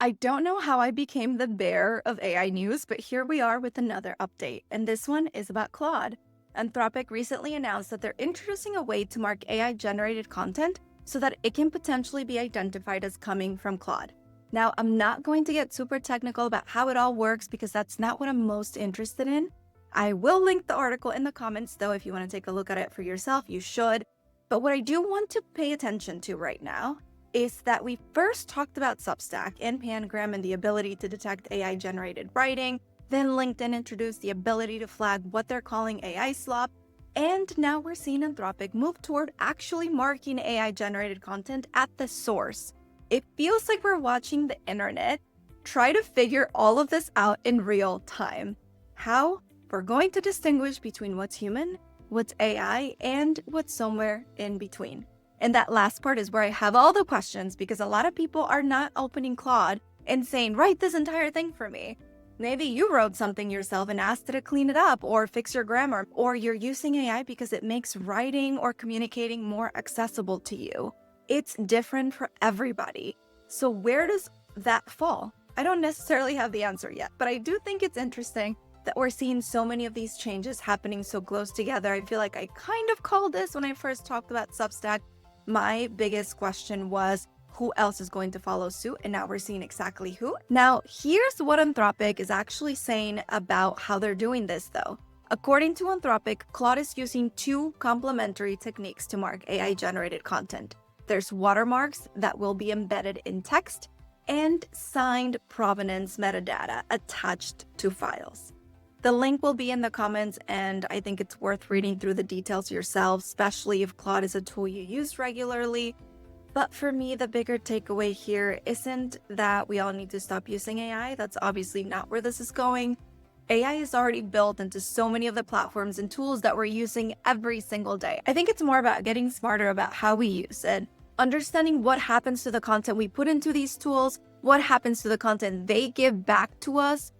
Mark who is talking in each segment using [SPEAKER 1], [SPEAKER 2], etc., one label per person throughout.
[SPEAKER 1] I don't know how I became the bearer of AI news, but here we are with another update, and this one is about Claude. Anthropic recently announced that they're introducing a way to mark AI-generated content so that it can potentially be identified as coming from Claude. Now, I'm not going to get super technical about how it all works because that's not what I'm most interested in. I will link the article in the comments, though. If you want to take a look at it for yourself, you should. But what I do want to pay attention to right now is that we first talked about Substack and Pangram and the ability to detect AI-generated writing. Then LinkedIn introduced the ability to flag what they're calling AI slop. And now we're seeing Anthropic move toward actually marking AI-generated content at the source. It feels like we're watching the internet try to figure all of this out in real time. How? We're going to distinguish between what's human, what's AI, and what's somewhere in between. And that last part is where I have all the questions because a lot of people are not opening Claude and saying, write this entire thing for me. Maybe you wrote something yourself and asked it to clean it up or fix your grammar, or you're using AI because it makes writing or communicating more accessible to you. It's different for everybody. So where does that fall? I don't necessarily have the answer yet, but I do think it's interesting that we're seeing so many of these changes happening so close together. I feel like I kind of called this when I first talked about Substack. My biggest question was, who else is going to follow suit? And now we're seeing exactly who. Now, here's what Anthropic is actually saying about how they're doing this, though. According to Anthropic, Claude is using two complementary techniques to mark AI-generated content. There's watermarks that will be embedded in text and signed provenance metadata attached to files. The link will be in the comments, and I think it's worth reading through the details yourself, especially if Claude is a tool you use regularly. But for me, the bigger takeaway here isn't that we all need to stop using AI. That's obviously not where this is going. AI is already built into so many of the platforms and tools that we're using every single day. I think it's more about getting smarter about how we use it, understanding what happens to the content we put into these tools, what happens to the content they give back to us.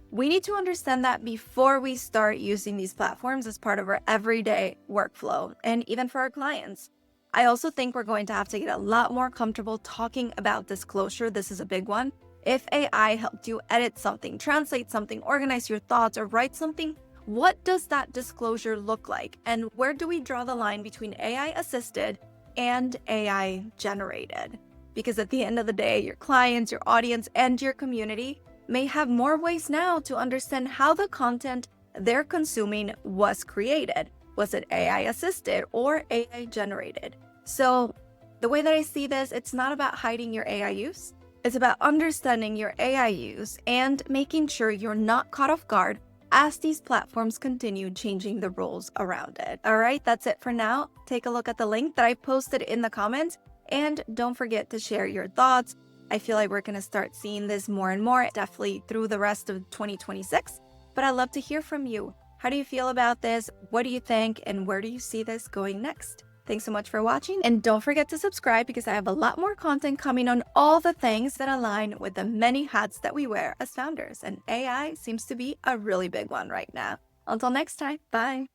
[SPEAKER 1] We need to understand that before we start using these platforms as part of our everyday workflow and even for our clients. I also think we're going to have to get a lot more comfortable talking about disclosure. This is a big one. If AI helped you edit something, translate something, organize your thoughts, or write something, what does that disclosure look like? And where do we draw the line between AI assisted and AI generated? Because at the end of the day, your clients, your audience, and your community may have more ways now to understand how the content they're consuming was created. Was it AI assisted or AI generated? So the way that I see this, it's not about hiding your AI use. It's about understanding your AI use and making sure you're not caught off guard as these platforms continue changing the rules around it. All right, that's it for now. Take a look at the link that I posted in the comments, and don't forget to share your thoughts. I feel like we're going to start seeing this more and more, definitely through the rest of 2026. But I'd love to hear from you. How do you feel about this? What do you think? And where do you see this going next? Thanks so much for watching. And don't forget to subscribe because I have a lot more content coming on all the things that align with the many hats that we wear as founders. And AI seems to be a really big one right now. Until next time, bye.